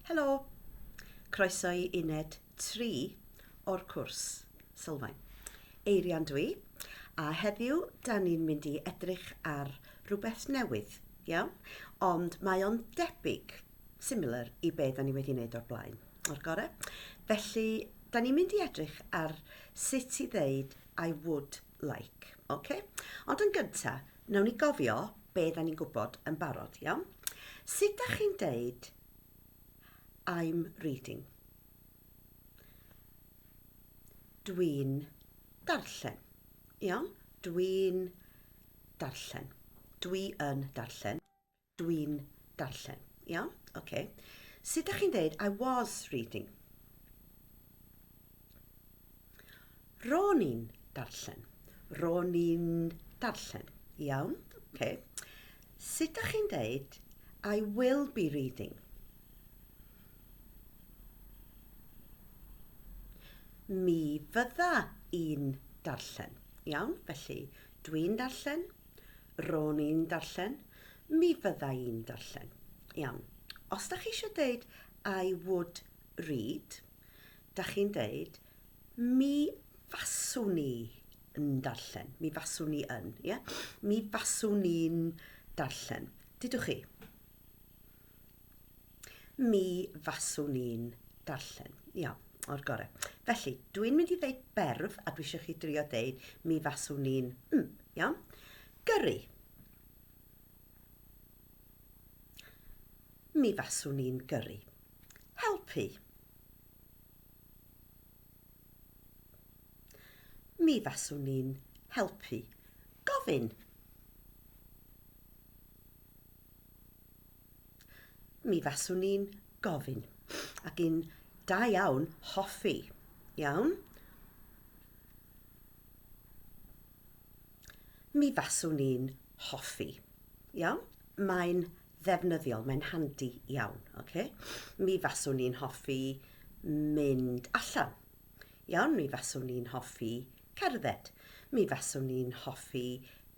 Helo, croeso i uned 3 o'r cwrs Sylfaen. Eirian dwi, a heddiw da ni'n mynd i edrych ar rhywbeth newydd, iawn? Ond mae o'n debyg, similar i be da ni wedi wneud o'r blaen, o'r gore. Felly, da ni'n mynd i edrych ar sut i ddeud I would like, okay? Ond yn gyntaf, nawn ni gofio be da ni'n gwybod yn barod, iawn? Sut da chi'n deud I'm reading? Dwi'n darllen. Iawn? Dwi'n darllen. Dwi yn darllen. Dwi'n darllen. Iawn? Okay. Sut da chi'n deud I was reading? Ro'n i'n darllen. Ro'n i'n darllen. Iawn? Okay. Sut da chi'n deud I will be reading? Mi fydda i'n darllen. Iawn? Felly, dwi'n darllen, ro'n i'n darllen, mi fydda i'n darllen. Iawn. Os da chi eisiau deud I would read, da chi'n deud mi faswn i yn darllen. Mi faswn i yn, ie? Yeah? Mi faswn i'n darllen. Dydwch chi? Mi faswn i'n darllen. Iawn, o'r gore. Felly, dwi'n mynd i ddeud berf, a dwi eisiau chi drio deud mi faswn i'n, iawn? Gyrru. Mi faswn i'n gyrru. Helpu. Mi faswn i'n helpu. Gofyn. Mi faswn i'n gofyn. Ac un da iawn, hoffi. Iawn? Mi faswn i'n hoffi. Iawn? Mae'n ddefnyddiol, mae'n handi iawn. Okay? Mi faswn i'n hoffi mynd allan. Iawn? Mi faswn i'n hoffi cerdded. Mi faswn i'n hoffi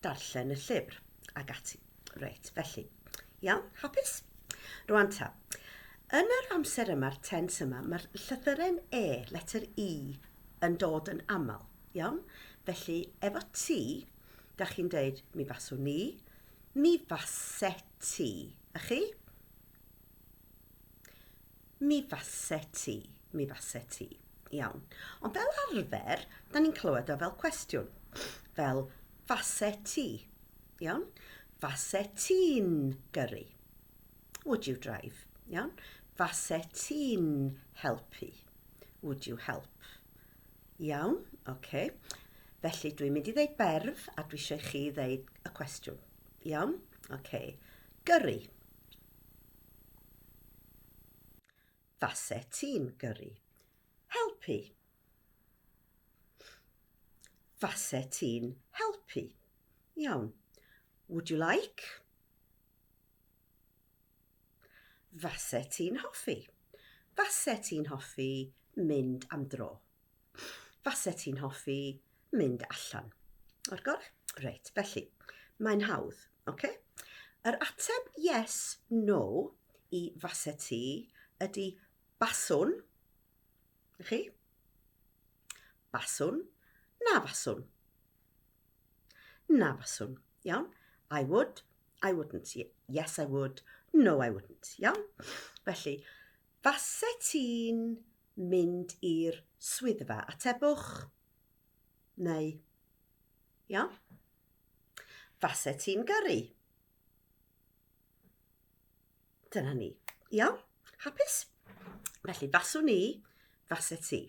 darllen y llyfr. Ag ati. Reit, felly. Iawn? Hapus? Rwan ta. Yn yr amser yma'r tense yma, mae'r llythyren E, letter E, yn dod yn aml. Iawn? Felly, efo ti, da chi'n deud mi faswn ni, mi fase ti. A chi? Mi fase ti. Mi fase ti. Iawn. Ond fel arfer, da ni'n clywed o fel cwestiwn. Fel fase ti. Iawn? Fase ti'n gyrru. Would you drive? Iawn? Fase ti'n helpu. Would you help? Iawn? Okay. Felly dwi'n mynd i ddeud berf a dwi eisiau chi ddeud y cwestiwn. Iawn? Okay. Gyrru. Fase ti'n gyrru. Helpu. Fase ti'n helpu. Iawn. Would you like? Fase ti'n hoffi. Fase ti'n hoffi mynd am dro. Fase ti'n hoffi mynd allan. O'r gor? Reit, felly, mae'n hawdd, okay? Yr ateb yes, no i fase ti ydy baswn. Chi? Baswn, na faswn. Na faswn, iawn? I would, I wouldn't. Yes, I would. No, I wouldn't. Iawn? Felly, fase ti'n mynd i'r swyddfa? Atebwch? Neu? Iawn? Fase ti'n gyrru? Dyna ni. Iawn? Hapus? Felly, faswn ni, fase ti.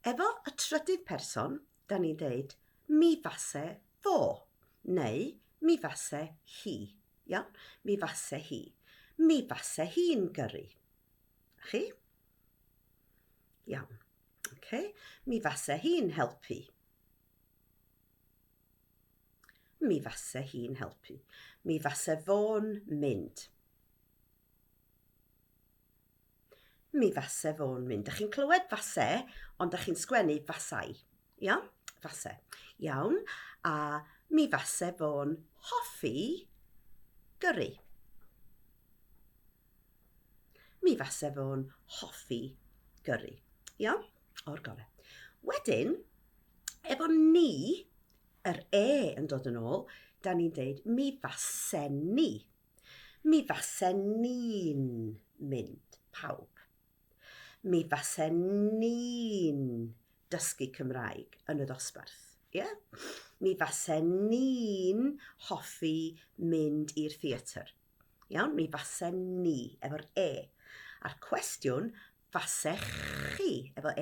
Efo y trydydd person, da ni'n deud mi fase fo, neu mi fase hi. Iawn? Mi fase hi. Mi fase hi'n gyrru. Chi? Iawn. Okay. Mi fase hi'n helpu. Mi fase hi'n helpu. Mi fase fo'n mynd. Mi fase fo'n mynd. Dach chi'n clywed fase, ond dach chi'n sgwennu fasau. Iawn? Fase. Iawn. A mi fase fo'n hoffi gyrru. mi fase fo'n hoffi gyrru. Iawn? O'r gorau. Wedyn, efo ni, yr yn dod yn ôl, da ni'n deud mi fasen ni. Mi fasen ni'n mynd, pawb. Mi fasen ni'n dysgu Cymraeg yn y dosbarth. Yeah? Mi fasen ni'n hoffi mynd i'r theatr. Iawn? Mi fasen ni, efo'r A'r cwestiwn, fasech chi, efo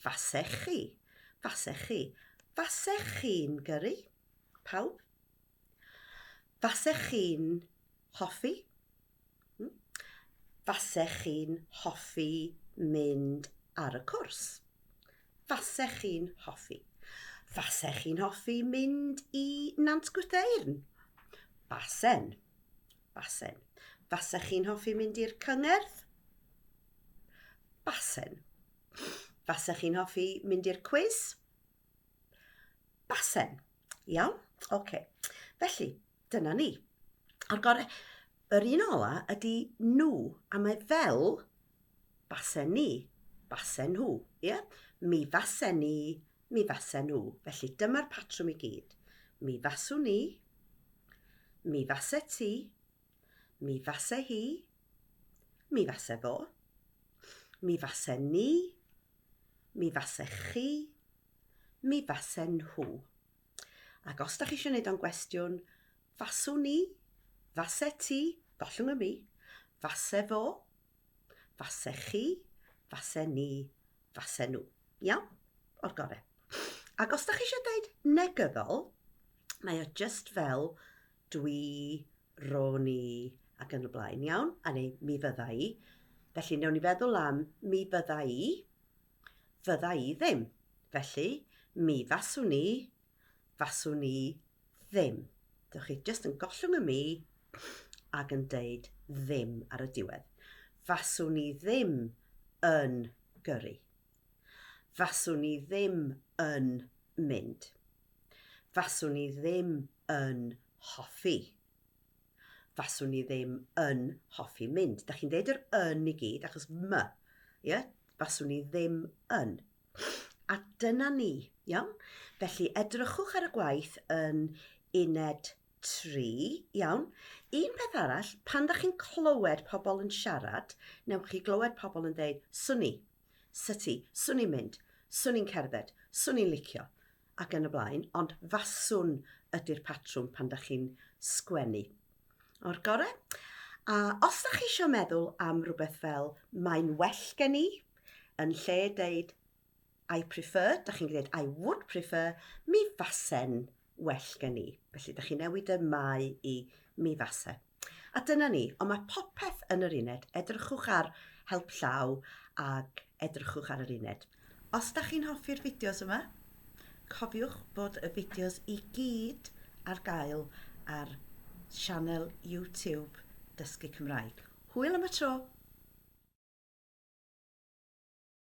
fasech chi. Fasech chi. Fasech chi'n gyrru? Pawb? Fasech chi'n hoffi? Fasech chi'n hoffi mynd ar y cwrs? Fasech chi'n hoffi? Fasech chi'n hoffi mynd i Nant Gwrtheyrn? Basen. Basen. Fasech chi'n hoffi mynd i'r cyngerdd? Basen. Fasech chi'n hoffi mynd i'r cwis? Basen. Iawn? Oce. Felly, dyna ni. O'r gorau, yr un ola ydy nhw, a mae fel basen ni, basen nhw. Yeah? Mi fasen ni, mi fasen nhw. Felly dyma'r patrwm i gyd. Mi faswn ni, mi fase ti, mi fase hi, mi fase fo, mi fase ni, mi fase chi, mi fase nhw. Ac os da chi eisiau gwneud o'n gwestiwn, faswn ni, fase ti, gollwng y mi, fase fo, fase chi, fase ni, fase nhw. Iawn? O'r gorau. Ac os da chi eisiau dweud negyddol, mae o just fel dwi, ro ni ac yn y blaen. Iawn? A neu mi fydda i. Felly newn ni feddwl am mi fydda i ddim. Felly mi faswn ni ddim. Dewch chi just yn gollwng y mi ac yn deud ddim ar y diwedd. Faswn ni ddim yn gyrru. Faswn ni ddim yn mynd. Faswn ni ddim yn hoffi. Faswn ni ddim yn hoffi mynd. Da chi'n deud yr yn i gyd achos my. Yeah? Faswn ni ddim yn. A dyna ni. Iawn? Felly edrychwch ar y gwaith yn uned 3. Iawn? Un peth arall, pan da chi'n clywed pobl yn siarad, newch chi glywed pobl yn deud, swn i, syti, swn i'n mynd, swn i'n cerdded, swn i'n licio, ac yn y blaen, ond faswn ydy'r patrwm pan da chi'n sgwennu. O'r gorau? A os da chi eisiau meddwl am rhywbeth fel mae'n well gen i, yn lle deud I prefer, da chi'n gwneud I would prefer, mi fasen well gen i. Felly, da chi'n newid y mae i mi fase. A dyna ni, ond mae popeth yn yr uned. Edrychwch ar help llaw ac edrychwch ar yr uned. Os da chi'n hoffi'r fideos yma, cofiwch bod y fideos i gyd ar gael ar sianel YouTube Dysgu Cymraeg. Hwyl am y tro!